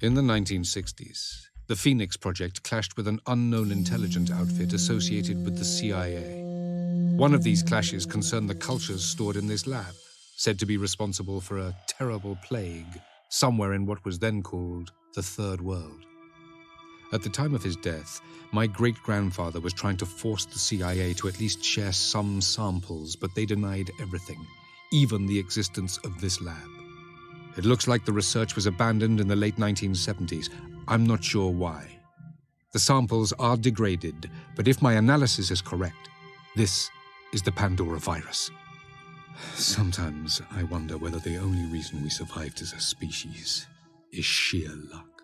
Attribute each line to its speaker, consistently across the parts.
Speaker 1: In the 1960s, the Phoenix Project clashed with an unknown intelligence outfit associated with the CIA. One of these clashes concerned the cultures stored in this lab, said to be responsible for a terrible plague somewhere in what was then called the Third World. At the time of his death, my great-grandfather was trying to force the CIA to at least share some samples, but they denied everything, even the existence of this lab. It looks like the research was abandoned in the late 1970s. I'm not sure why. The samples are degraded, but if my analysis is correct, this is the Pandoran Virus. Sometimes I wonder whether the only reason we survived as a species is sheer luck.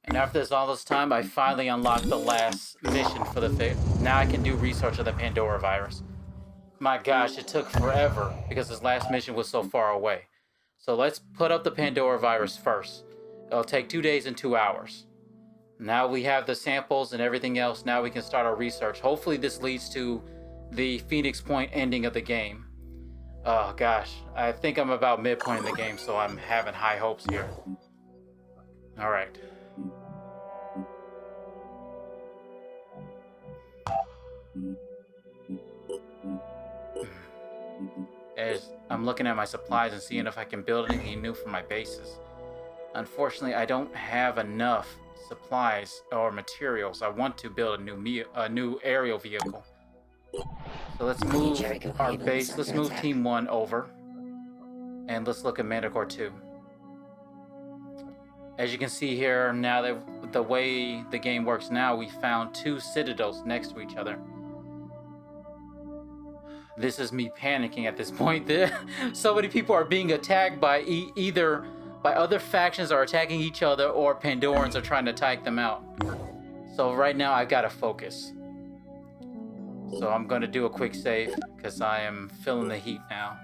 Speaker 2: And after all this time, I finally unlocked the last mission for the thing. Now I can do research of the Pandoran Virus. My gosh, it took forever because this last mission was so far away. So let's put up the Pandoran Virus first. It'll take 2 days and 2 hours. Now we have the samples and everything else. Now we can start our research. Hopefully this leads to the Phoenix Point ending of the game. Oh gosh, I think I'm about midpoint in the game, so I'm having high hopes here. All right. As I'm looking at my supplies and seeing if I can build anything new for my bases. Unfortunately, I don't have enough supplies or materials. I want to build a new aerial vehicle. So let's move our base. Let's move Team 1 over. And let's look at Manticore 2. As you can see here, now that the way the game works now, we found 2 citadels next to each other. This is me panicking at this point. So many people are being attacked by either by other factions are attacking each other, or Pandorans are trying to take them out. So right now I've got to focus. So I'm going to do a quick save because I am feeling the heat now.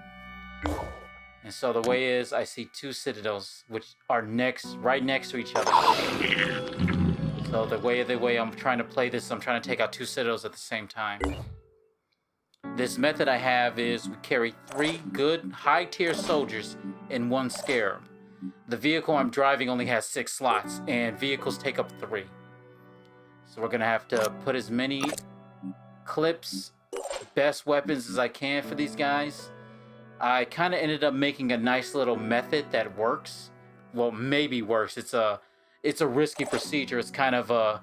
Speaker 2: And so the way is, I see 2 citadels which are right next to each other. So the way I'm trying to play this, I'm trying to take out 2 citadels at the same time. This method I have is we carry 3 good high-tier soldiers in 1 scarab. The vehicle I'm driving only has 6 slots, and vehicles take up 3. So we're gonna have to put as many clips, best weapons as I can for these guys. I kind of ended up making a nice little method that works. Well, maybe works. It's a risky procedure. It's kind of a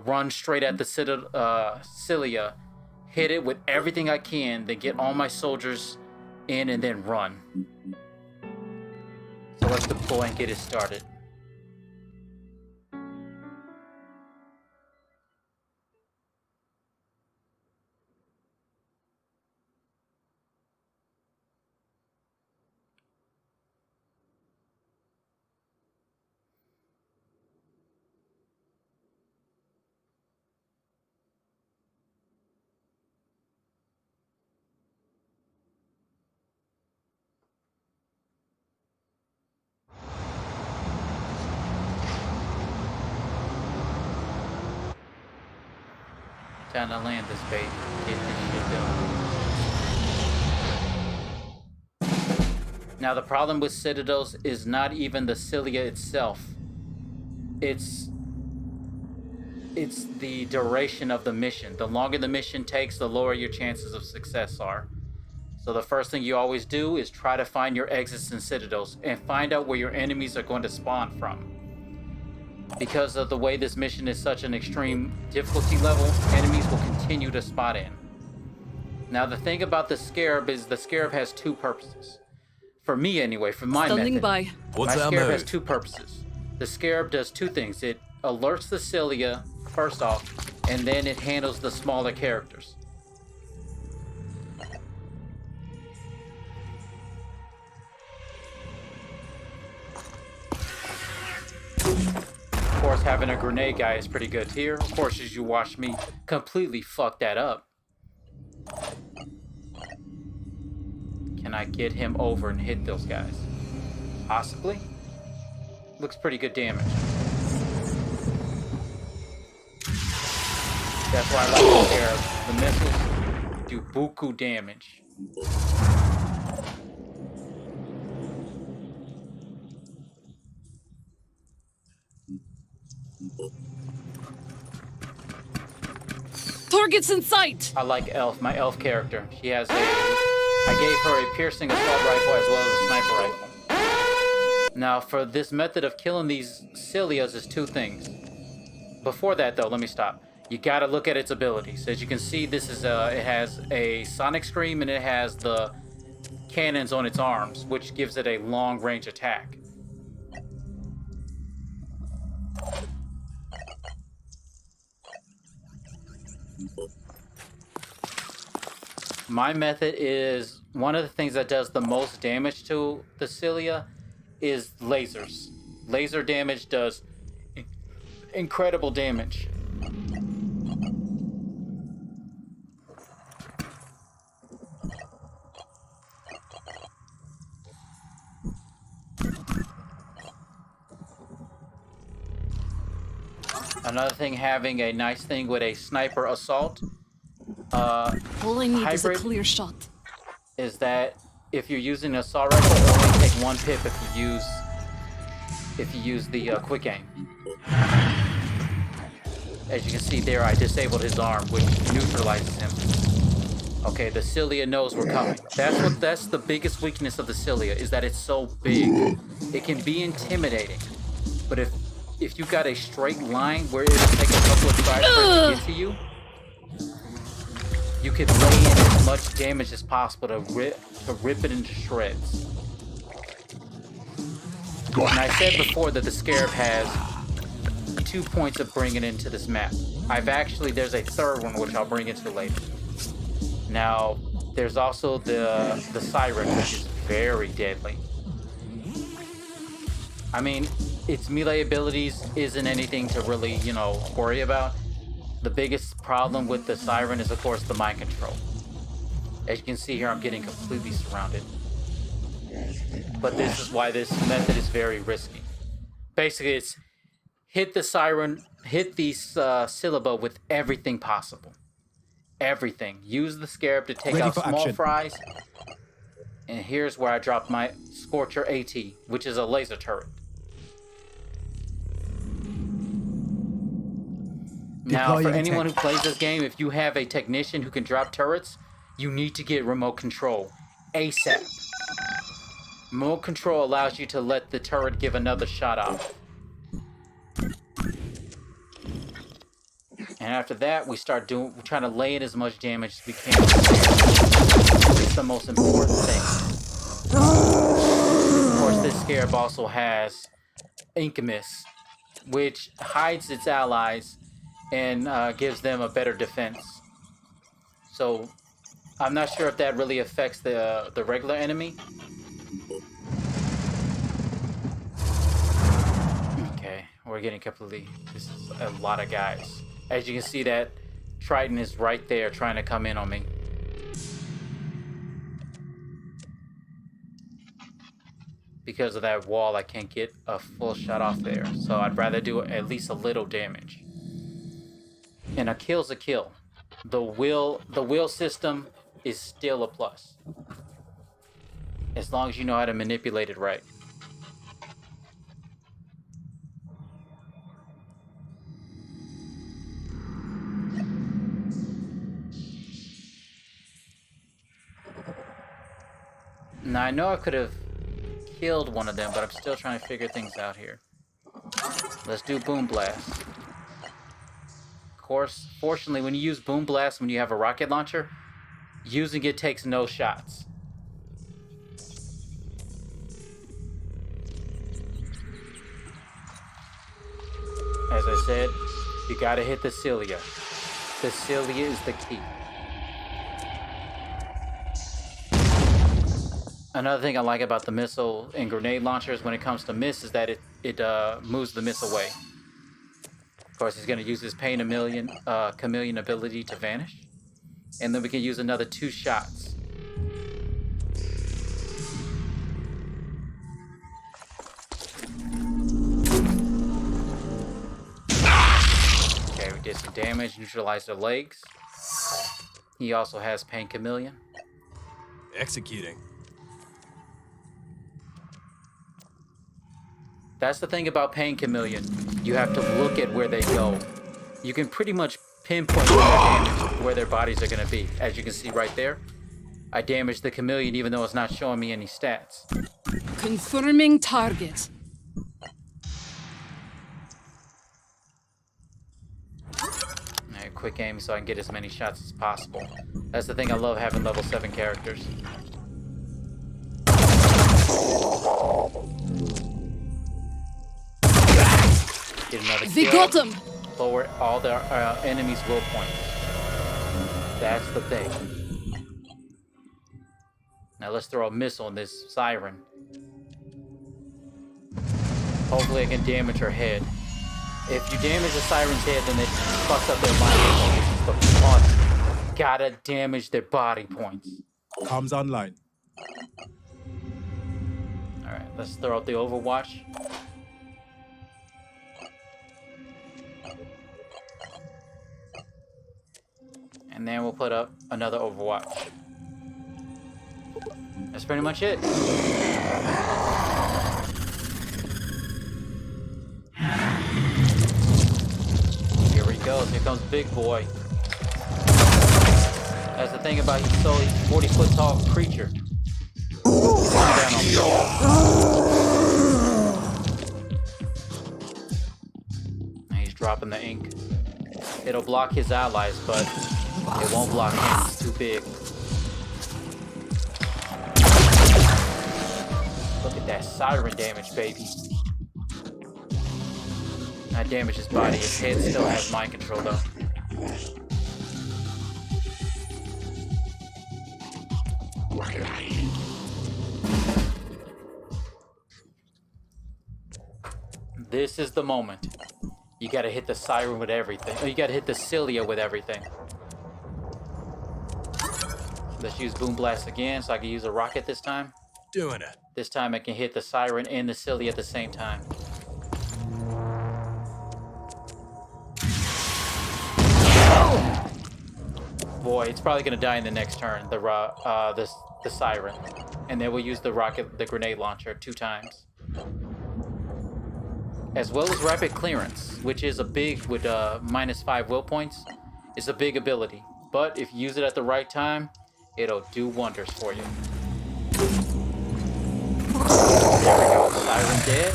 Speaker 2: run straight at the cilia. Hit it with everything I can, then get all my soldiers in and then run. So let's deploy and get it started. Time to land this baby. Get this shit done. Now the problem with citadels is not even the cilia itself. It's the duration of the mission. The longer the mission takes, the lower your chances of success are. So the first thing you always do is try to find your exits and citadels and find out where your enemies are going to spawn from. Because of the way this mission is such an extreme difficulty level, enemies will continue to spot in. Now the thing about the scarab is the scarab has 2 purposes. For me anyway, for my method.
Speaker 3: By.
Speaker 2: My scarab has 2 purposes. The scarab does 2 things. It alerts the cilia, first off, and then it handles the smaller characters. Of course, having a grenade guy is pretty good here. Of course, as you watch me completely fuck that up. Can I get him over and hit those guys? Possibly. Looks pretty good damage. That's why I like the scarabs. The missiles do buku damage.
Speaker 3: targets in sight!
Speaker 2: I like Elf, my Elf character. She has I gave her a piercing assault rifle as well as a sniper rifle. Now, for this method of killing these Cilias is 2 things. Before that, though, let me stop. You gotta look at its abilities. As you can see, this is it has a sonic scream and it has the cannons on its arms, which gives it a long-range attack. My method is one of the things that does the most damage to the cilia is lasers. Laser damage does incredible damage. Another thing, having a nice thing with a sniper assault
Speaker 3: All I need is a
Speaker 2: hybrid
Speaker 3: clear shot.
Speaker 2: is that if you're using an assault rifle, it'll only take 1 pip if you use the quick aim. As you can see there, I disabled his arm, which neutralizes him. Okay, the cilia knows we're coming. That's the biggest weakness of the cilia, is that it's so big. It can be intimidating, but if you got a straight line where it'll take a couple of tries for it to get to you, you can lay in as much damage as possible to rip it into shreds. And I said before that the Scarab has 2 points of bringing into this map. There's a 3rd one which I'll bring into later. Now, there's also the Siren, which is very deadly. I mean, its melee abilities isn't anything to really, worry about. The biggest problem with the Siren is, of course, the mind control. As you can see here, I'm getting completely surrounded. But this is why this method is very risky. Basically, it's hit the Siren, hit the Syllaba with everything possible. Everything. Use the Scarab to take out small fries. And here's where I dropped my Scorcher AT, which is a laser turret. Now, for anyone who plays this game, if you have a technician who can drop turrets, you need to get remote control ASAP. Remote control allows you to let the turret give another shot off. And after that, we start trying to lay in as much damage as we can. It's the most important thing. Of course, this Scarab also has Incumus, which hides its allies and gives them a better defense. So I'm not sure if that really affects the regular enemy. Okay, we're getting completely... This is a lot of guys. As you can see, that Triton is right there trying to come in on me. Because of that wall, I can't get a full shot off there. So I'd rather do at least a little damage. And a kill's a kill. The will system is still a plus. As long as you know how to manipulate it right. Now I know I could have killed one of them, but I'm still trying to figure things out here. Let's do Boom Blast. Of course, fortunately, when you use Boom Blast when you have a rocket launcher, using it takes no shots. As I said, you gotta hit the cilia. The cilia is the key. Another thing I like about the missile and grenade launchers when it comes to miss is that it moves the miss away. Of course, he's going to use his chameleon ability to vanish. And then we can use another 2 shots. Okay, we did some damage, neutralized their legs. He also has Pain Chameleon.
Speaker 4: Executing.
Speaker 2: That's the thing about Pain Chameleon. You have to look at where they go. You can pretty much pinpoint where their bodies are going to be. As you can see right there, I damaged the chameleon even though it's not showing me any stats.
Speaker 3: Confirming target.
Speaker 2: Alright, quick aim so I can get as many shots as possible. That's the thing I love having level 7 characters. Get another
Speaker 3: They
Speaker 2: kill.
Speaker 3: got him!
Speaker 2: Lower all their enemies' will points. That's the thing. Now let's throw a missile on this siren. Hopefully I can damage her head. If you damage the siren's head, then it fucks up their mind. But plus, gotta damage their body points.
Speaker 4: Comms online.
Speaker 2: Alright, let's throw out the Overwatch. And then we'll put up another Overwatch. That's pretty much it. Here he goes. Here comes Big Boy. That's the thing about he's 40-foot tall creature. Down on me. He's dropping the ink. It'll block his allies, but it won't block him. He's too big. Look at that siren damage, baby. I damaged his body. His head still has mind control, though. This is the moment. You gotta hit the siren with everything. Oh, you gotta hit the cilia with everything. Let's use Boom Blast again so I can use a rocket this time.
Speaker 4: Doing it.
Speaker 2: This time I can hit the siren and the cilia at the same time. Boy, it's probably gonna die in the next turn. The siren, and then we'll use the grenade launcher 2 times, as well as rapid clearance, which is a big with -5 will points. It's a big ability, but if you use it at the right time, it'll do wonders for you. There we go. Siren dead.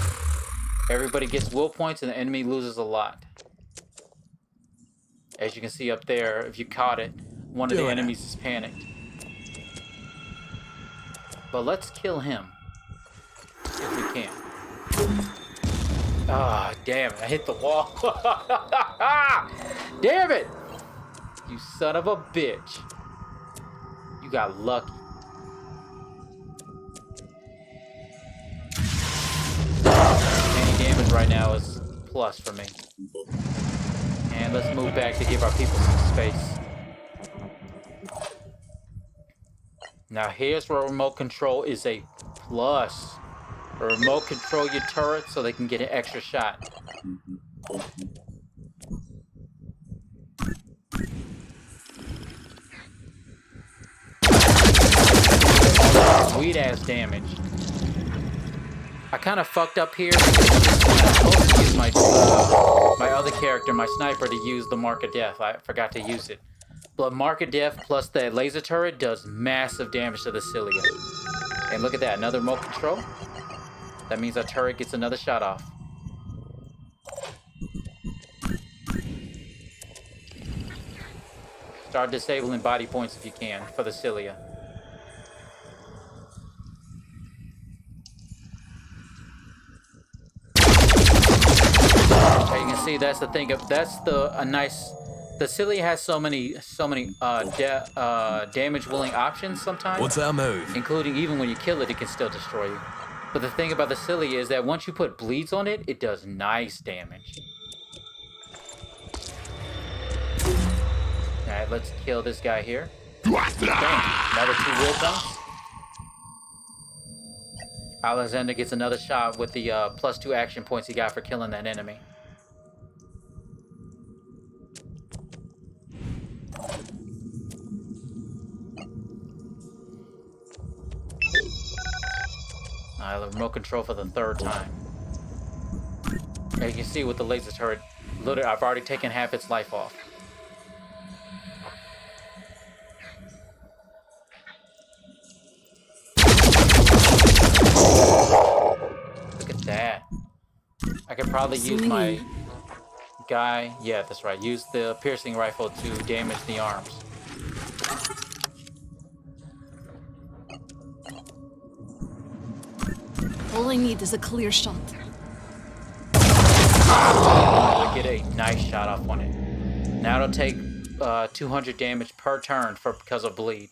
Speaker 2: Everybody gets will points, and the enemy loses a lot. As you can see up there, if you caught it, one of the enemies is panicked. But let's kill him. If we can. Ah, damn it. I hit the wall. Damn it! You son of a bitch. You got lucky. Any damage right now is plus for me. And let's move back to give our people some space. Now here's where remote control is a plus. Remote control your turret so they can get an extra shot. Sweet ass damage. I kind of fucked up here because I'm supposed to use my other character, my sniper, to use the Mark of Death. I forgot to use it. But Mark of Death plus the laser turret does massive damage to the cilia. And look at that, another remote control. That means our turret gets another shot off. Start disabling body points if you can for the cilia. As you can see, that's the thing. The cilia has so many damage willing options sometimes.
Speaker 4: What's our move?
Speaker 2: Including even when you kill it, it can still destroy you. But the thing about the cilia is that once you put bleeds on it, it does nice damage. Alright, let's kill this guy here. Bang! Another 2 will points. Alexander gets another shot with the +2 action points he got for killing that enemy. Remote control for the 3rd time. As you can see with the laser turret, literally, I've already taken half its life off. could probably use
Speaker 3: Zooming
Speaker 2: my
Speaker 3: in.
Speaker 2: guy. Yeah, that's right. Use the piercing rifle to damage the arms.
Speaker 3: All I need is a clear shot.
Speaker 2: To get a nice shot off on it. Now it'll take 200 damage per turn because of bleed.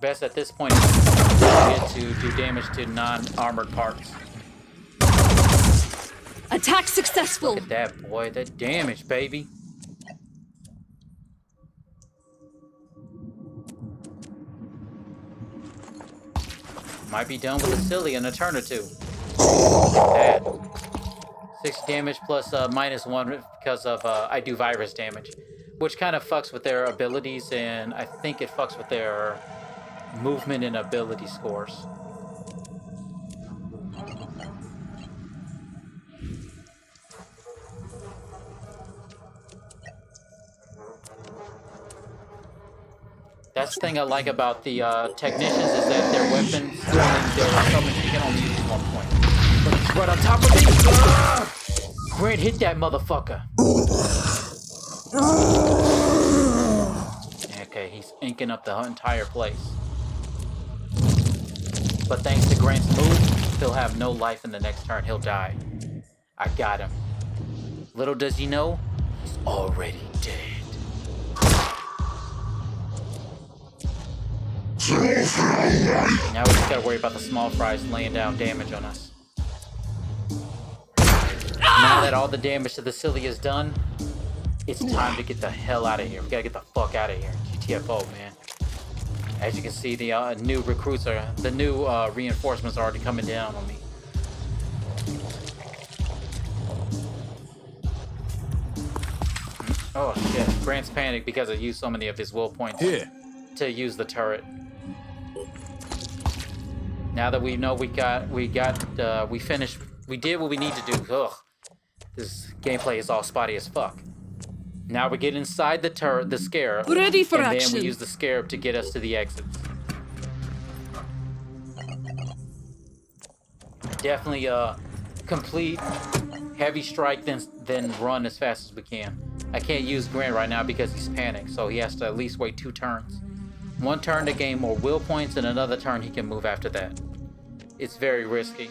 Speaker 2: Best at this point is to do damage to non-armored parts.
Speaker 3: Attack successful.
Speaker 2: Look at that, boy. That damage, baby. Might be done with the silly in a turn or two. Look at that. 6 damage plus -1 because of I do virus damage, which kind of fucks with their abilities, and I think it fucks with their movement and ability scores. That's the thing I like about the technicians is that their weapons, there are so many you can only use one point. Look, he's right on top of me! Grant, hit that motherfucker! Okay, he's inking up the entire place. But thanks to Grant's move, he'll have no life in the next turn. He'll die. I got him. Little does he know, he's already dead. Now we just gotta worry about the small fries laying down damage on us. Now that all the damage to the Cilia is done, it's time to get the hell out of here. We gotta get the fuck out of here. GTFO, man. As you can see, the new recruits are, the new reinforcements are already coming down on me. Oh shit, Grant's panicked because I used so many of his will points to use the turret. Now that we know we finished, we did what we need to do. Ugh, this gameplay is all spotty as fuck. Now we get inside the turret, the scarab,
Speaker 3: Ready for
Speaker 2: and
Speaker 3: action.
Speaker 2: then we use the scarab to get us to the exits. Definitely complete heavy strike, then run as fast as we can. I can't use Grant right now because he's panicked, so he has to at least wait 2 turns. 1 turn to gain more will points, and another turn he can move after that. It's very risky.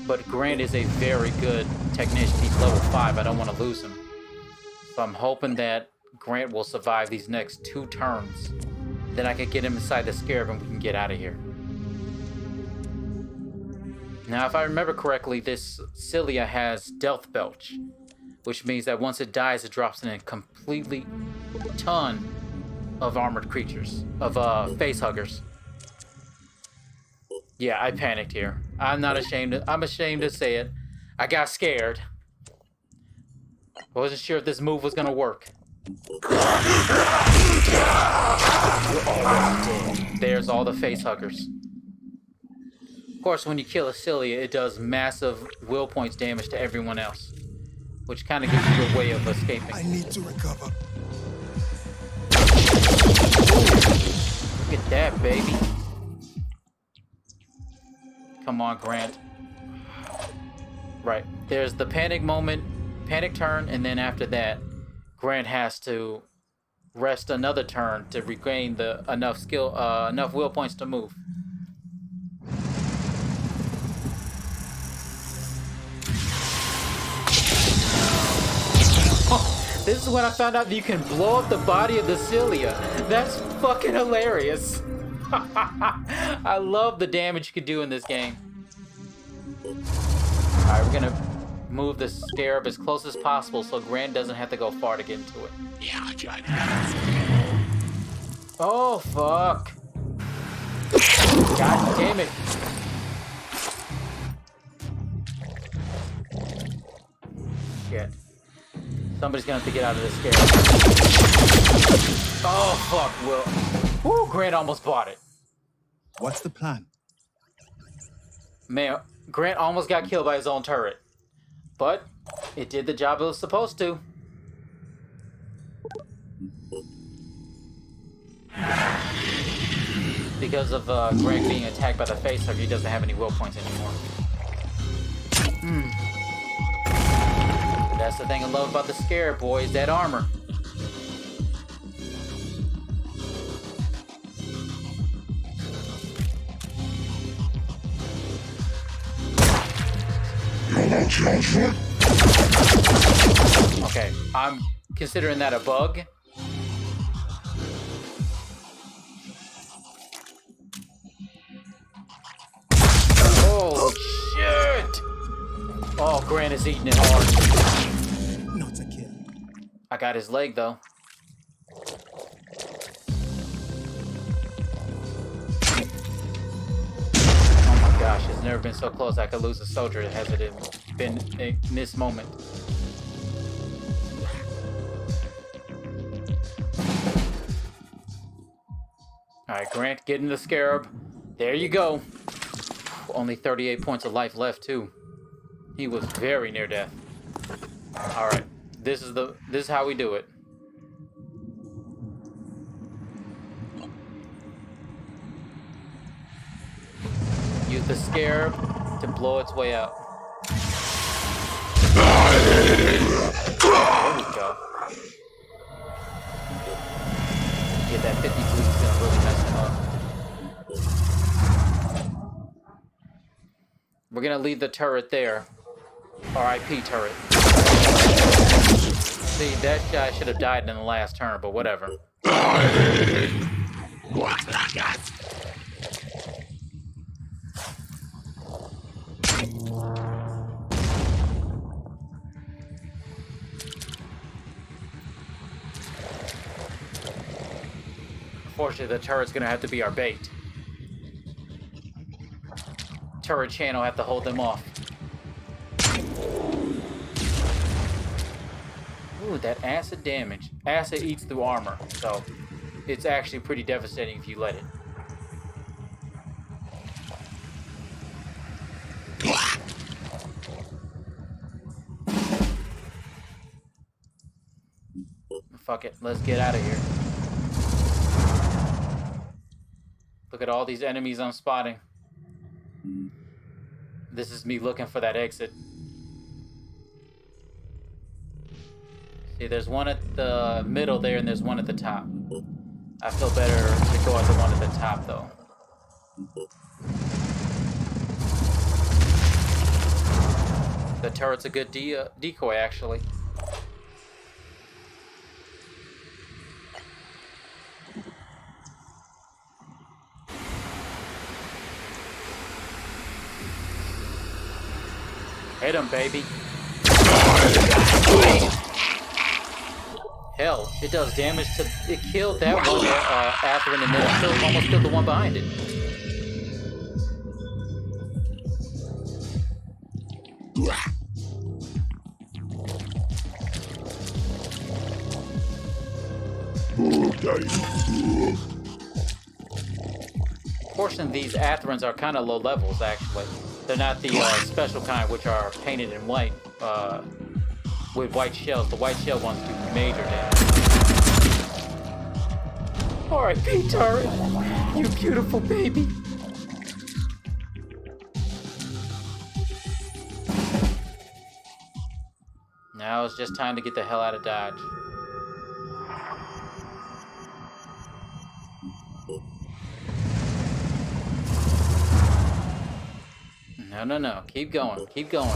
Speaker 2: But Grant is a very good technician. He's level 5. I don't want to lose him. So I'm hoping that Grant will survive these next 2 turns. Then I can get him inside the scarab and we can get out of here. Now, if I remember correctly, this Cilia has Death Belch, which means that once it dies, it drops in a completely ton of armored creatures, of face huggers. Yeah, I panicked here. I'm ashamed to say it. I got scared. I wasn't sure if this move was gonna work. You're already dead. There's all the face huggers. Of course, when you kill a Cilia, it does massive will points damage to everyone else, which kind of gives you a way of escaping.
Speaker 4: I need to recover.
Speaker 2: Look at that, baby. Come on, Grant. Right, there's the panic moment, panic turn, and then after that, Grant has to rest another turn to regain enough will points to move. This is when I found out that you can blow up the body of the Cilia. That's fucking hilarious. I love the damage you can do in this game. Alright, we're gonna move the scarab as close as possible so Grant doesn't have to go far to get into it. Oh, fuck. God damn it. Shit. Somebody's gonna have to get out of this scarab. Oh, fuck, Will. Woo, Grant almost bought it.
Speaker 4: What's the plan?
Speaker 2: Man, Grant almost got killed by his own turret. But it did the job it was supposed to. Because of Greg being attacked by the face hugger, he doesn't have any will points anymore. That's the thing I love about the Scarab Boys, that armor. Okay, I'm considering that a bug. Oh shit! Oh, Grant is eating it hard.
Speaker 4: Not a kill.
Speaker 2: I got his leg though. Oh my gosh, it's never been so close I could lose a soldier as it has been in this moment. Alright, Grant, get in the Scarab. There you go. Only 38 points of life left too. He was very near death. Alright, this is how we do it. Use the Scarab to blow its way out. There we go. Yeah, that 50 bleed is gonna really mess him up. We're gonna leave the turret there. R.I.P. turret. See, that guy should have died in the last turn, but whatever. Unfortunately, the turret's gonna have to be our bait. Turret channel have to hold them off. Ooh, that acid damage. Acid eats through armor, so it's actually pretty devastating if you let it. Fuck it, let's get out of here. Look at all these enemies I'm spotting. This is me looking for that exit. See, there's one at the middle there, and there's one at the top. I feel better to go at the one at the top, though. The turret's a good decoy, actually. Hit him, baby. Hell, it does damage to... It killed that one after in the middle. Still almost killed the one behind it. Fortunately, these Athrans are kind of low levels, actually. They're not the special kind, which are painted in white, with white shells. The white shell ones do major damage. R.I.P. turret, you beautiful baby. Now it's just time to get the hell out of Dodge. No. Keep going. Keep going.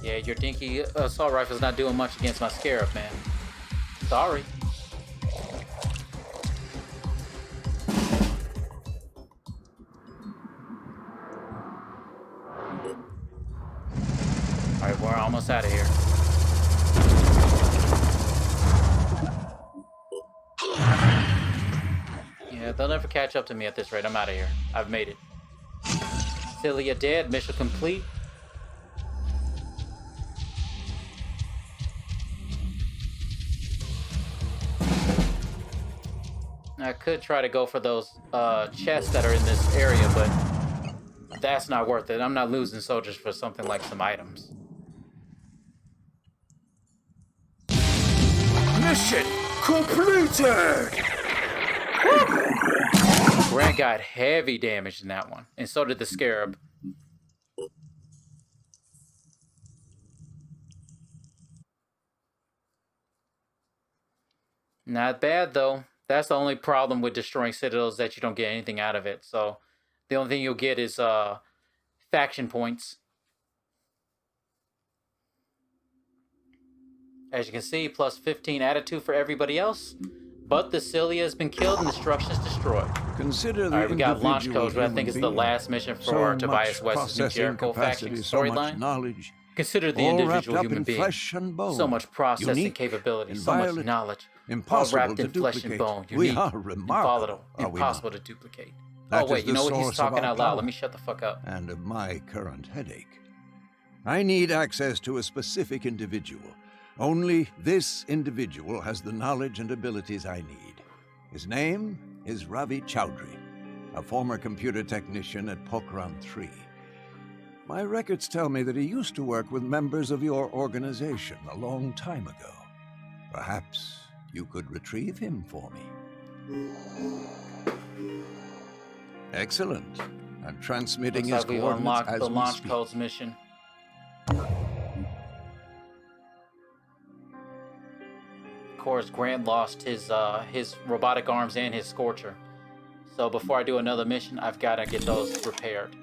Speaker 2: Yeah, your dinky assault rifle's not doing much against my Scarab, man. Sorry. Alright, we're almost out of here. Yeah, they'll never catch up to me at this rate. I'm out of here. I've made it. Cilia dead. Mission complete. I could try to go for those chests that are in this area, but that's not worth it. I'm not losing soldiers for something like some items.
Speaker 4: Mission completed!
Speaker 2: Grant got heavy damage in that one, and so did the Scarab. Not bad, though. That's the only problem with destroying Citadels, that you don't get anything out of it. So the only thing you'll get is faction points. As you can see, plus 15 attitude for everybody else. But the Cilia has been killed and destruction is destroyed.
Speaker 5: Consider the
Speaker 2: Alright, we got launch
Speaker 5: individual
Speaker 2: codes, but I think
Speaker 5: human
Speaker 2: it's the
Speaker 5: being.
Speaker 2: last mission for
Speaker 5: So
Speaker 2: Tobias
Speaker 5: much
Speaker 2: West's New
Speaker 5: processing
Speaker 2: Jericho faction
Speaker 5: capacity, so much
Speaker 2: storyline.
Speaker 5: knowledge,
Speaker 2: Consider the
Speaker 5: all wrapped
Speaker 2: individual
Speaker 5: up
Speaker 2: human
Speaker 5: in
Speaker 2: being.
Speaker 5: flesh and bone.
Speaker 2: So much processing
Speaker 5: Unique,
Speaker 2: capability, so much
Speaker 5: inviolate,
Speaker 2: knowledge, all
Speaker 5: impossible
Speaker 2: wrapped
Speaker 5: to
Speaker 2: in flesh and
Speaker 5: duplicate.
Speaker 2: bone.
Speaker 5: We
Speaker 2: Unique,
Speaker 5: are remarkable,
Speaker 2: volatile,
Speaker 5: are we
Speaker 2: impossible
Speaker 5: not?
Speaker 2: to duplicate.
Speaker 5: That
Speaker 2: Oh wait,
Speaker 5: is
Speaker 2: you
Speaker 5: the
Speaker 2: know what? He's
Speaker 5: source of
Speaker 2: talking
Speaker 5: our
Speaker 2: out loud.
Speaker 5: power.
Speaker 2: Let me shut the fuck up.
Speaker 5: And of my current headache. I need access to a specific individual. Only this individual has the knowledge and abilities I need. His name is Ravi Chowdhury, a former computer technician at Pokhran 3. My records tell me that he used to work with members of your organization a long time ago. Perhaps you could retrieve him for me. Excellent. I'm transmitting
Speaker 2: Looks
Speaker 5: his
Speaker 2: like we've
Speaker 5: coordinates
Speaker 2: unlocked
Speaker 5: as
Speaker 2: the
Speaker 5: we
Speaker 2: launch
Speaker 5: speak.
Speaker 2: codes mission. Of course, Grant lost his robotic arms and his Scorcher. So before I do another mission, I've got to get those repaired.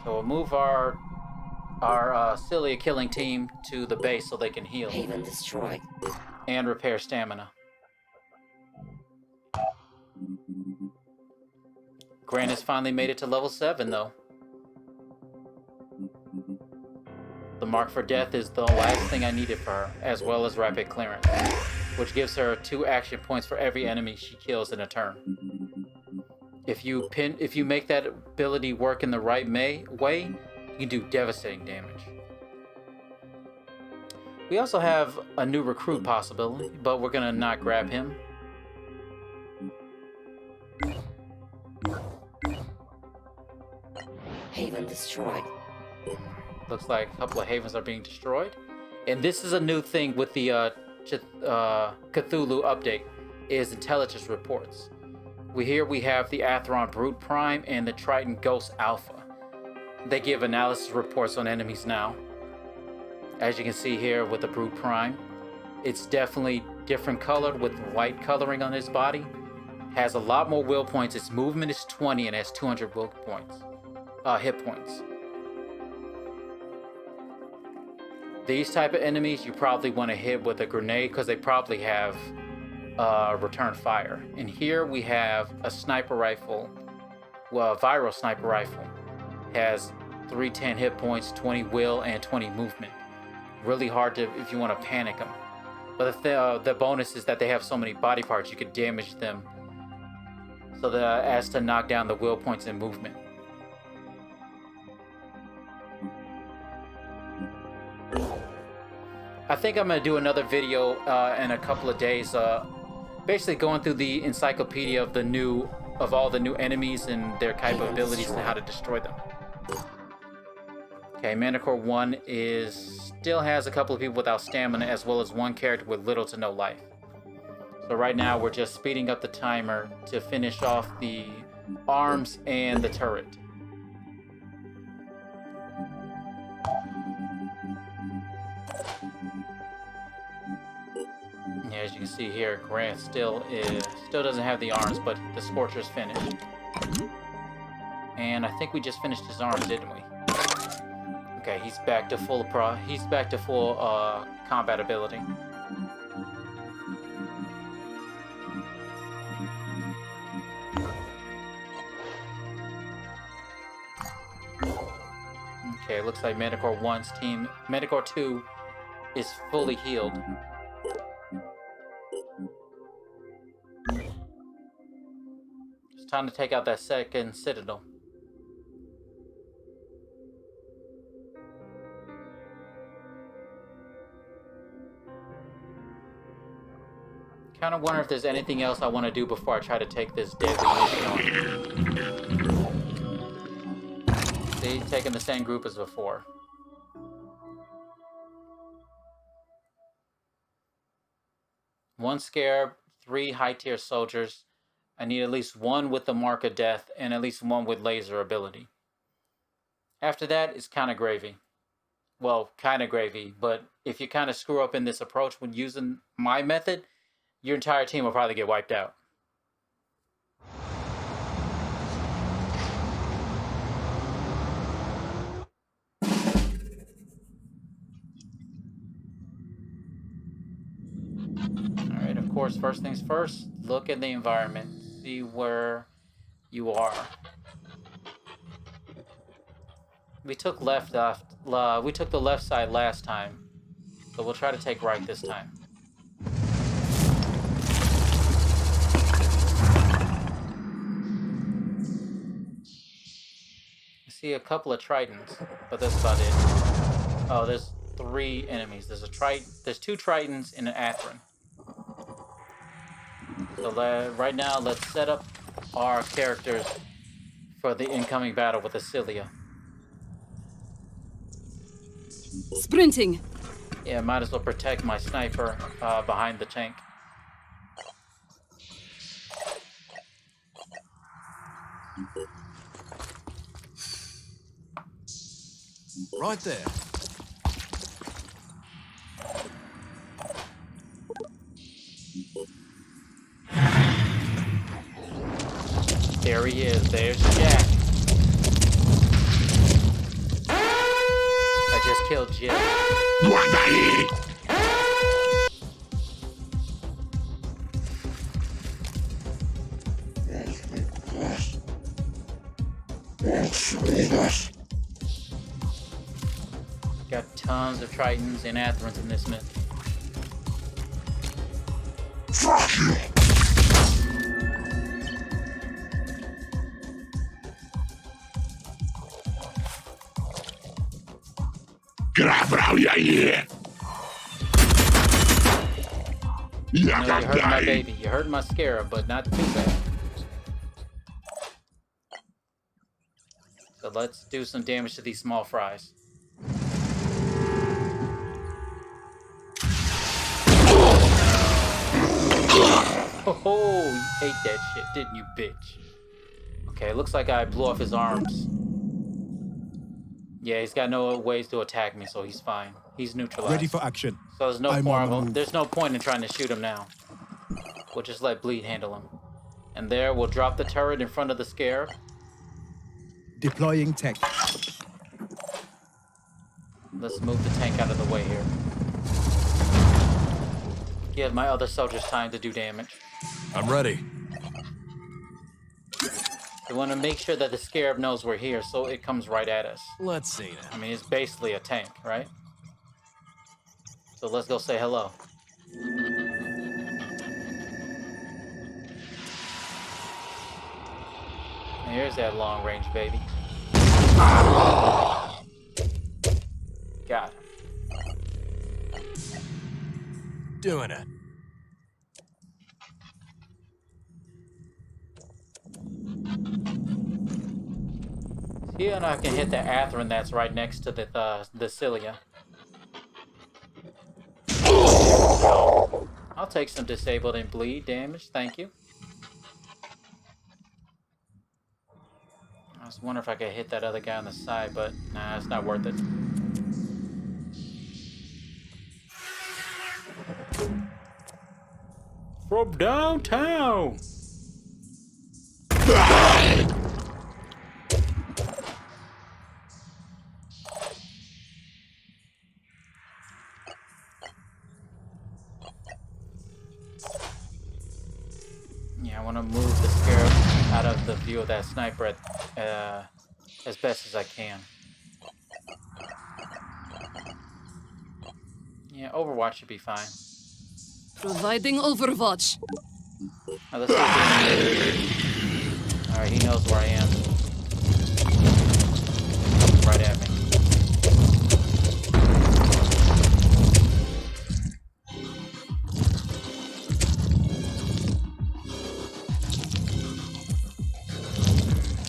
Speaker 2: So we'll move our Cilia killing team to the base so they can heal
Speaker 6: Haven destroyed.
Speaker 2: and repair stamina. Grant has finally made it to level 7 though. The mark for death is the last thing I needed for her, as well as rapid clearance, which gives her 2 action points for every enemy she kills in a turn. If you make that ability work in the right way, you can do devastating damage. We also have a new recruit possibility, but we're gonna not grab him.
Speaker 6: Haven destroyed.
Speaker 2: Looks like a couple of havens are being destroyed. And this is a new thing with the Cthulhu update, is intelligence reports. Here we have the Atheron Brute Prime and the Triton Ghost Alpha. They give analysis reports on enemies now. As you can see here with the Brute Prime, it's definitely different colored with white coloring on his body. Has a lot more will points. Its movement is 20 and has 200 will points, hit points. These type of enemies you probably want to hit with a grenade because they probably have return fire. And here we have a sniper rifle, well, a viral sniper rifle. Has 310 hit points, 20 will, and 20 movement. Really hard to if you want to panic them. But the bonus is that they have so many body parts you could damage them, so that as to knock down the will points and movement. I think I'm gonna do another video in a couple of days, basically going through the encyclopedia of all the new enemies and their capabilities and how to destroy them. Okay, Manticore 1 still has a couple of people without stamina, as well as one character with little to no life. So right now we're just speeding up the timer to finish off the arms and the turret. Yeah, as you can see here, Grant still doesn't have the arms, but the Scorcher's finished. And I think we just finished his arms, didn't we? Okay, he's back to full combat ability. Okay, looks like Manticore 2 is fully healed. time to take out that second citadel. Kind of wonder if there's anything else I want to do before I try to take this deadly mission on. See, taking the same group as before. One scarab, 3 high-tier soldiers. I need at least 1 with the mark of death and at least 1 with laser ability. After that, it's kind of gravy. Well, kind of gravy, but if you kind of screw up in this approach when using my method, your entire team will probably get wiped out. Alright, of course, first things first, look at the environment. See where you are. We took the left side last time, so we'll try to take right this time. I see a couple of tritons, but that's about it. Oh, there's 3 enemies. There's 2 tritons and an Atherin. So right now, let's set up our characters for the incoming battle with Acilia.
Speaker 3: Sprinting.
Speaker 2: Yeah, might as well protect my sniper behind the tank.
Speaker 4: Right there.
Speaker 2: There he is. There's Jack. I just killed Jack. Got tons of tritons and Atherins in this myth.
Speaker 4: Fuck you!
Speaker 2: You hurt my baby. You hurt my scarab, but not too bad. So let's do some damage to these small fries. Oh, you ate that shit, didn't you, bitch? Okay, looks like I blew off his arms. Yeah, he's got no ways to attack me, so he's fine. He's neutralized.
Speaker 7: Ready for action.
Speaker 2: So there's no point in trying to shoot him now. We'll just let Bleed handle him. And there, we'll drop the turret in front of the scarab.
Speaker 7: Deploying tech.
Speaker 2: Let's move the tank out of the way here. Give my other soldiers time to do damage.
Speaker 4: I'm ready.
Speaker 2: We want to make sure that the scarab knows we're here, so it comes right at us.
Speaker 4: Let's see now.
Speaker 2: I mean, it's basically a tank, right? So let's go say hello. And here's that long range, baby. Got him.
Speaker 4: Doing it.
Speaker 2: See, and I can hit the Atherin that's right next to the Cilia. I'll take some disabled and bleed damage, thank you. I was wondering if I could hit that other guy on the side, but nah, it's not worth it. From downtown! Yeah, I want to move the scarab out of the view of that sniper as best as I can. Yeah, Overwatch should be fine.
Speaker 3: Providing Overwatch.
Speaker 2: Now, let's see Alright, he knows where I am. Right at me.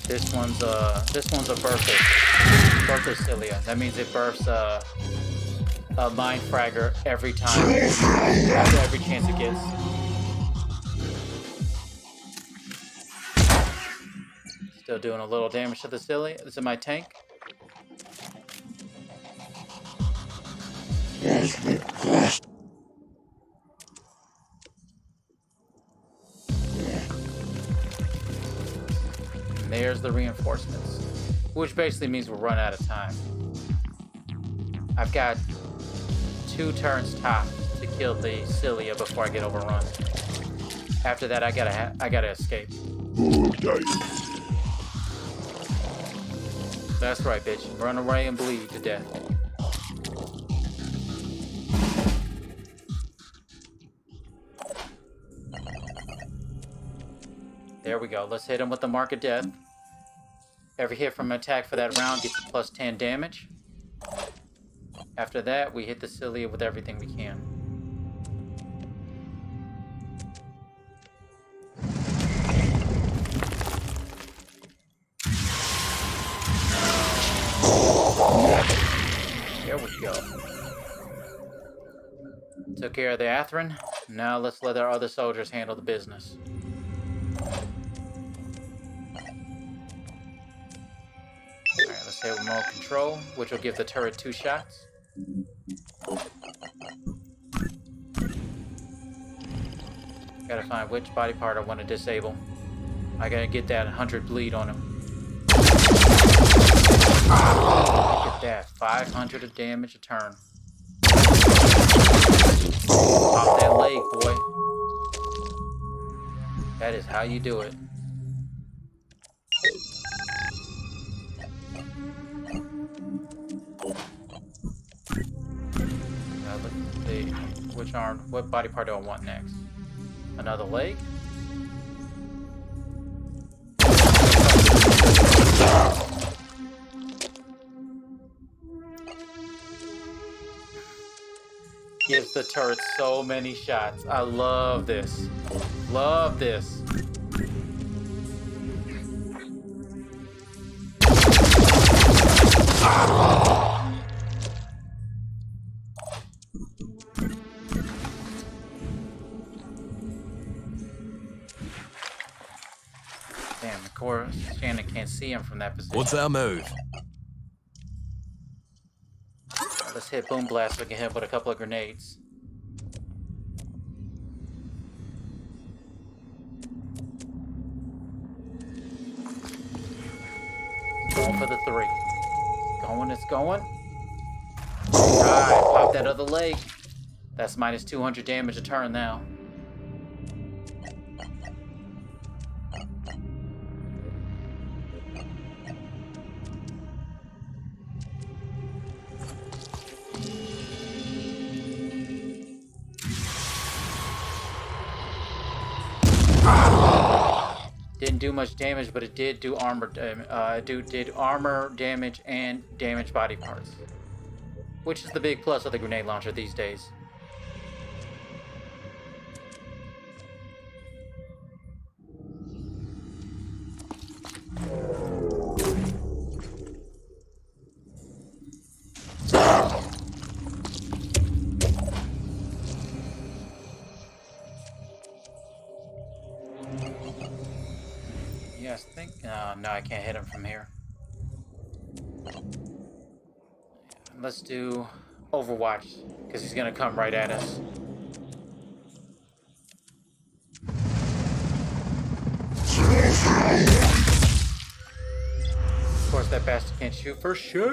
Speaker 2: This one's a birther cilia. That means it births a mind fragger every time, after every chance it gets. Still doing a little damage to the cilia. This is my tank. And there's the reinforcements, which basically means we'll run out of time. I've got 2 turns tops to kill the cilia before I get overrun. After that, I gotta escape. That's right, bitch. Run away and bleed to death. There we go. Let's hit him with the mark of death. Every hit from an attack for that round gets a plus 10 damage. After that, we hit the cilia with everything we can. There we go. Took care of the Atherin. Now let's let our other soldiers handle the business. Alright, let's hit remote control, which will give the turret 2 shots. Gotta find which body part I want to disable. I gotta get that 100 bleed on him. Look at that, 500 of damage a turn. Pop that leg, boy. That is how you do it. Now let's see, which arm, what body part do I want next? Another leg? Gives the turret so many shots. I love this. Love this. Damn, of course, Shannon can't see him from that position.
Speaker 4: What's our move?
Speaker 2: Let's hit Boom Blast so we can hit him with a couple of grenades. Going for the 3. Going, it's going. Alright, pop that other leg. That's minus 200 damage a turn now. Didn't do much damage, but it did do armor did armor damage and damage body parts, which is the big plus of the grenade launcher these days. Yes, I think. No, I can't hit him from here. Let's do Overwatch, because he's gonna come right at us. Of course, that bastard can't shoot for shit.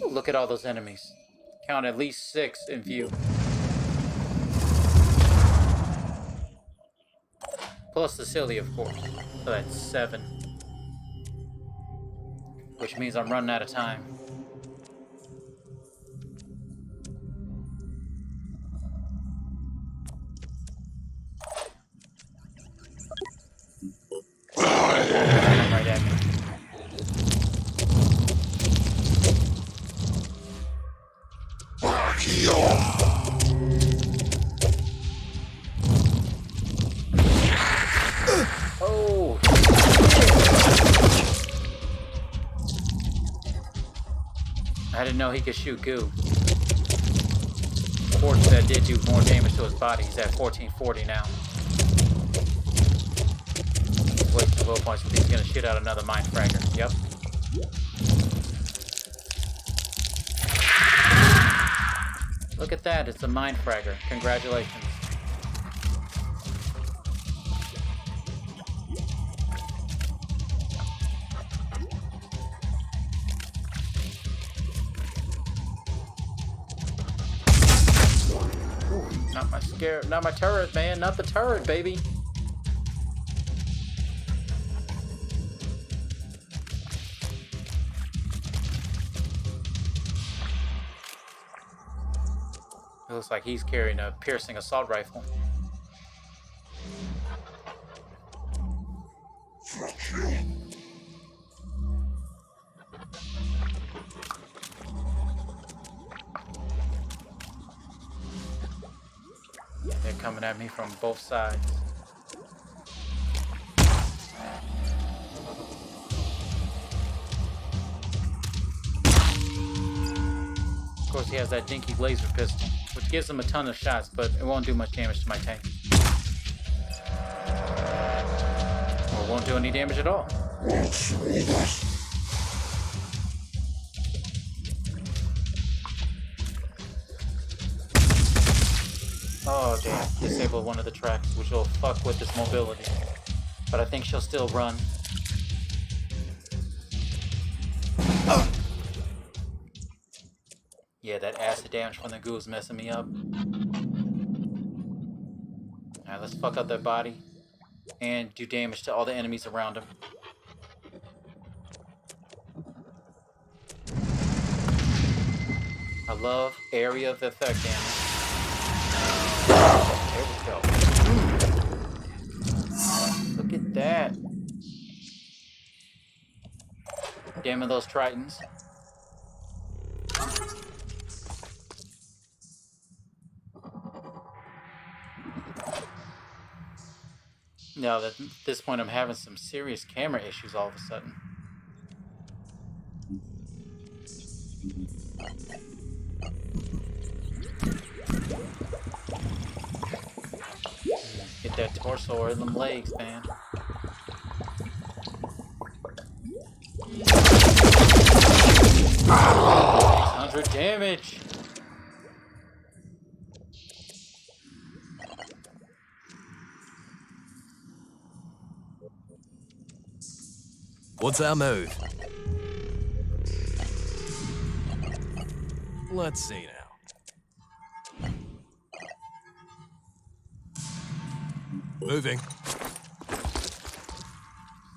Speaker 2: Ooh, look at all those enemies. Count at least 6 in view. Plus the cilia, of course. So that's 7. Which means I'm running out of time. Oh! I didn't know he could shoot goo. Fortunately, that did do more damage to his body. He's at 1440 now. He's wasting will points, but he's gonna shit out another mind fragger. Yep. Look at that, it's a mind fragger. Congratulations. Not my turret, man. Not the turret, baby. It looks like he's carrying a piercing assault rifle. They're coming at me from both sides. Of course, he has that dinky laser pistol, which gives him a ton of shots, but it won't do much damage to my tank. Or won't do any damage at all. Oh damn, disabled one of the tracks, which will fuck with his mobility. But I think she'll still run. Yeah, that acid damage from the goo is messing me up. Alright, let's fuck up their body and do damage to all the enemies around him. I love area of effect damage. There we go. Look at that. Damn those Tritons. Now at this point I'm having some serious camera issues all of a sudden. Get that torso or them legs, man. $600 damage.
Speaker 4: What's our move? Let's see now. Moving.
Speaker 2: See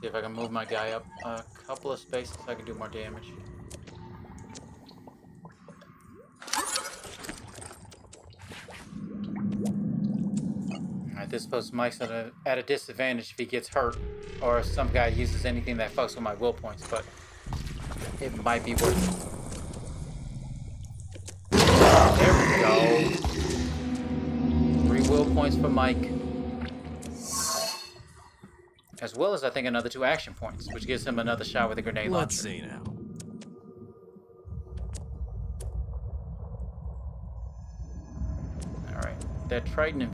Speaker 2: if I can move my guy up a couple of spaces so I can do more damage. Alright, this puts Mike's at a disadvantage if he gets hurt, or if some guy uses anything that fucks with my will points, but it might be worth it. There we go. 3 will points for Mike. As well as, I think, another 2 action points, which gives him another shot with a grenade launcher.
Speaker 4: Let's see now.
Speaker 2: Alright. That Triton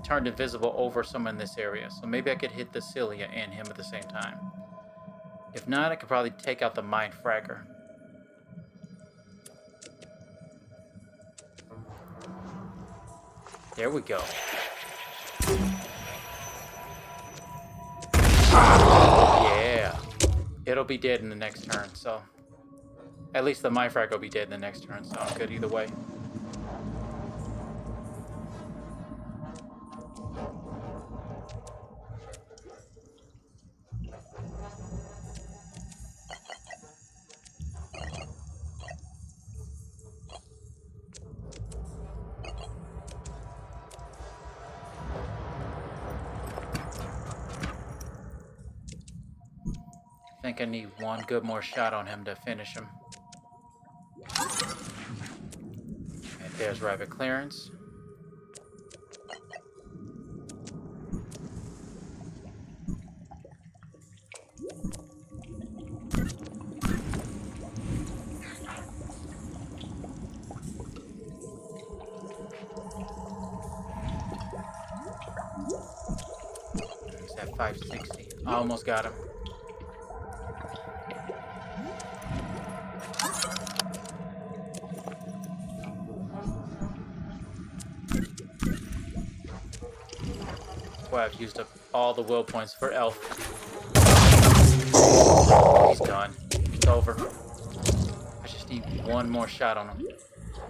Speaker 2: turned invisible over someone in this area, so maybe I could hit the Cilia and him at the same time. If not, I could probably take out the Mind Fragger. There we go. Yeah. It'll be dead in the next turn, so... At least the Mind Fragger will be dead in the next turn, so I'm good either way. I think I need one good more shot on him to finish him. And There's rapid clearance. He's at 560. I almost got him. Boy, I've used up all the will points for Elf. He's done. It's over. I just need one more shot on him,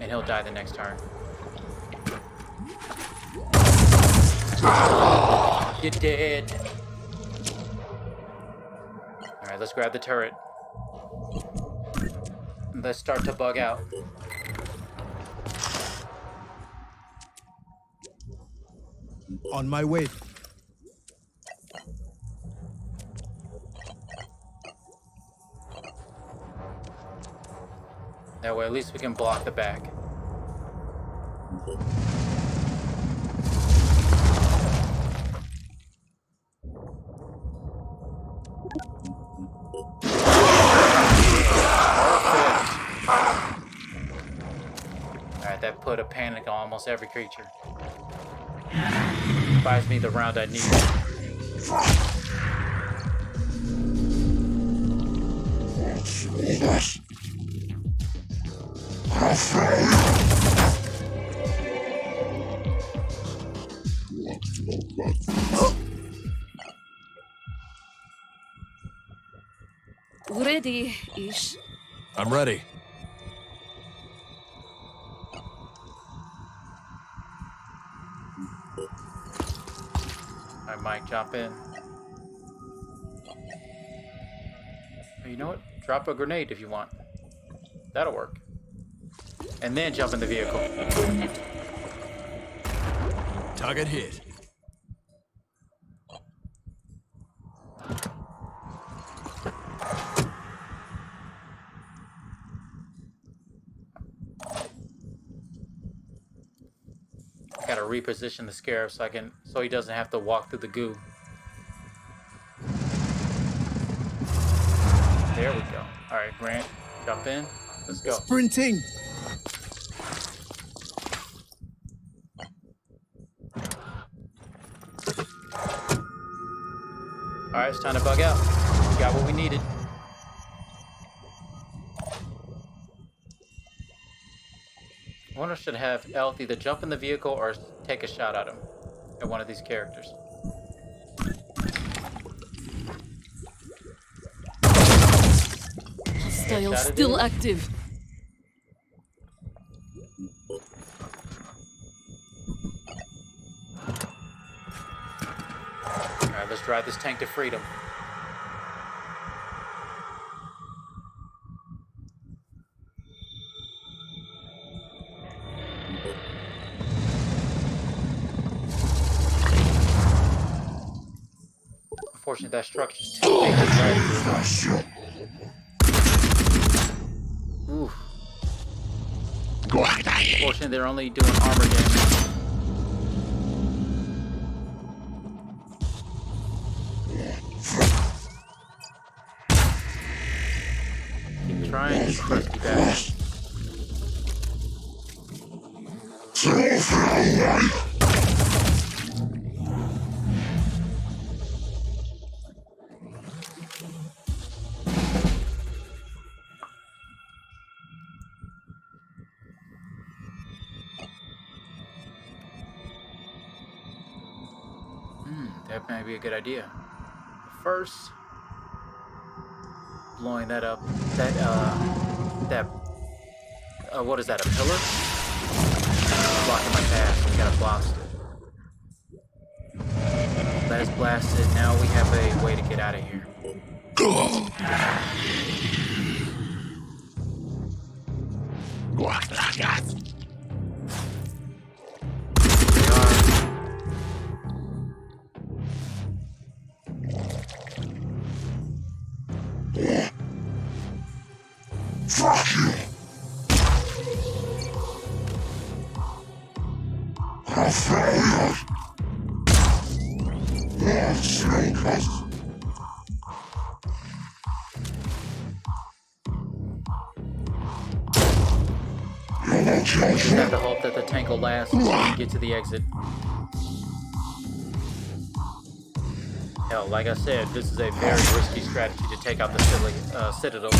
Speaker 2: and he'll die the next turn. You're dead. Alright, let's grab the turret. And let's start to bug out.
Speaker 7: On my way.
Speaker 2: That way, at least we can block the back. Alright, that put a panic on almost every creature. Buys me the round I need.
Speaker 3: Ready-ish.
Speaker 4: I'm ready.
Speaker 2: Alright, Mike, jump in. Oh, you know what? Drop a grenade if you want. That'll work. And then jump in the vehicle.
Speaker 4: Target hit.
Speaker 2: I gotta reposition the scarab so he doesn't have to walk through the goo. There we go. Alright, Grant, jump in. Let's go.
Speaker 7: Sprinting.
Speaker 2: Alright, it's time to bug out. We got what we needed. I wonder if I should have Elf either jump in the vehicle or take a shot at him. At one of these characters.
Speaker 3: Hostile still active.
Speaker 2: Alright, let's drive this tank to freedom. Unfortunately, that structure's too big to drive through. Oof. Unfortunately, they're only doing armor damage. Keep trying, you crusty bastard. That might be a good idea. First, blowing that up. What is that, a pillar? Blocking my path. We gotta blast it. That is blasted. Now we have a way to get out of here. Just have to hope that the tank will last so we can get to the exit. Hell, like I said, this is a very risky strategy to take out the Citadel.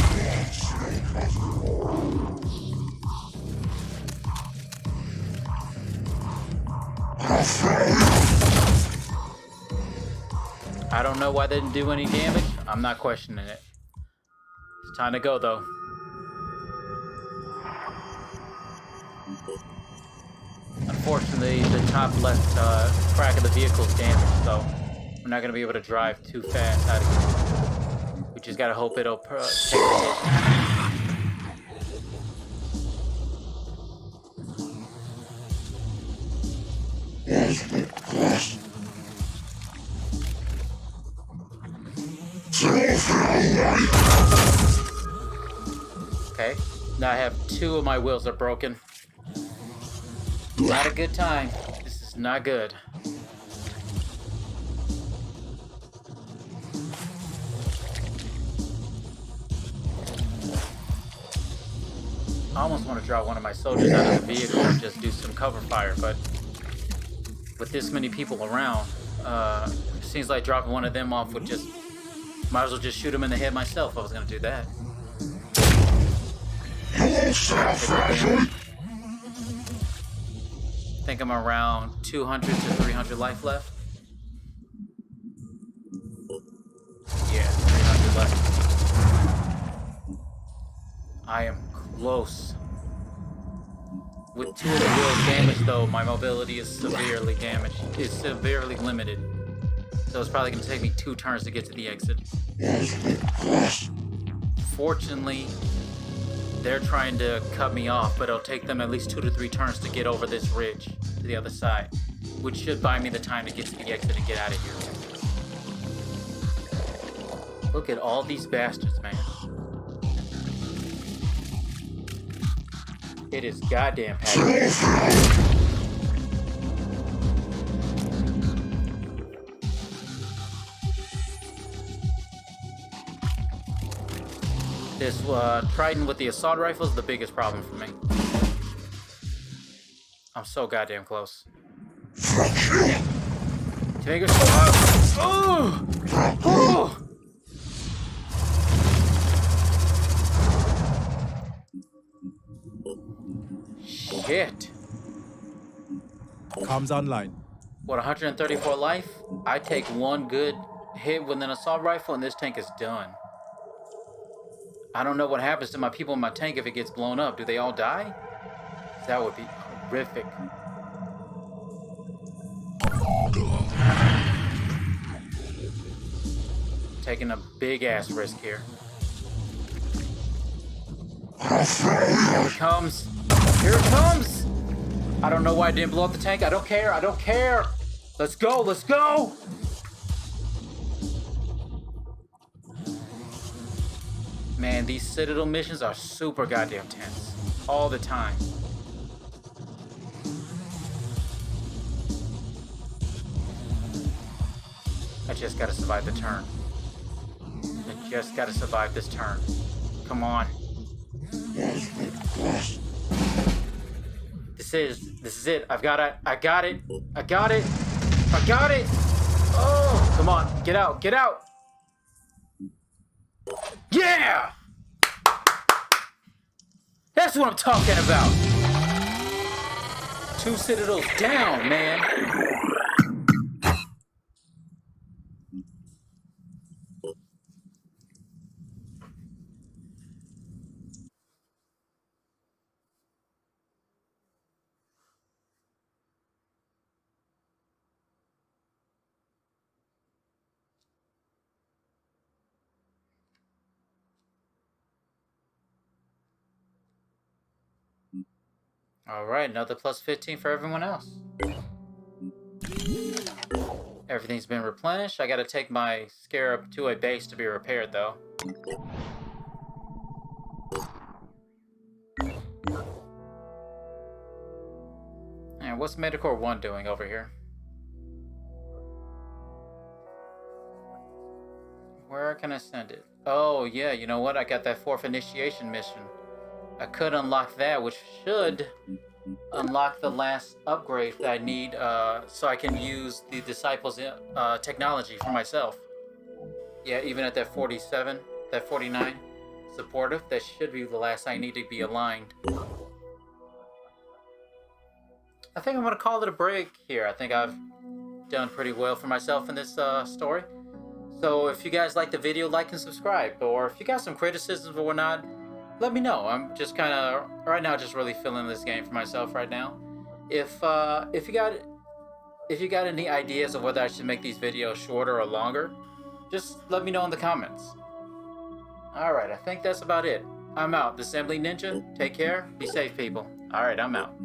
Speaker 2: I don't know why they didn't do any damage. I'm not questioning it. It's time to go, though. Unfortunately, the top left crack of the vehicle is damaged, so we're not going to be able to drive too fast out of here. We just got to hope it'll take the hit. Okay, now I have 2 of my wheels are broken. Not a good time. This is not good. I almost want to drop one of my soldiers out of the vehicle and just do some cover fire, but with this many people around, it seems like dropping one of them off would just... Might as well just shoot him in the head myself if I was going to do that. I think I'm around 200 to 300 life left. Yeah, 300 left. I am close. With 2 of the wheels damaged, though, my mobility is severely damaged. It's severely limited. So it's probably going to take me 2 turns to get to the exit. Fortunately, they're trying to cut me off, but it'll take them at least 2 to 3 turns to get over this ridge to the other side, which should buy me the time to get to the exit and get out of here. Look at all these bastards, man. It is goddamn packed. This Trident with the assault rifle is the biggest problem for me. I'm so goddamn close. Take it. Oh! Oh! Shit.
Speaker 7: Comms online.
Speaker 2: What, 134 life? I take 1 good hit with an assault rifle and this tank is done. I don't know what happens to my people in my tank if it gets blown up. Do they all die? That would be horrific. Taking a big ass risk here. Here it comes. Here it comes. I don't know why I didn't blow up the tank. I don't care. I don't care. Let's go. Let's go. Man, these Citadel missions are super goddamn tense. All the time. I just gotta survive the turn. I just gotta survive this turn. Come on. This is it. I've got it. I got it. I got it. I got it. Oh, come on. Get out. Get out. Yeah! That's what I'm talking about. 2 Citadels down, man. All right, another plus 15 for everyone else. Everything's been replenished. I gotta take my Scarab to a base to be repaired, though. And And what's Medicore 1 doing over here? Where can I send it? Oh, yeah, you know what? I got that 4th initiation mission. I could unlock that, which should unlock the last upgrade that I need so I can use the Disciples' technology for myself. Yeah, even at that 47, that 49 supportive, that should be the last I need to be aligned. I think I'm going to call it a break here. I think I've done pretty well for myself in this story. So if you guys like the video, like and subscribe. Or if you got some criticisms or whatnot, let me know. I'm just kind of, right now, just really feeling this game for myself right now. If you got any ideas of whether I should make these videos shorter or longer, just let me know in the comments. Alright, I think that's about it. I'm out. The Assembly Ninja, take care. Be safe, people. Alright, I'm out.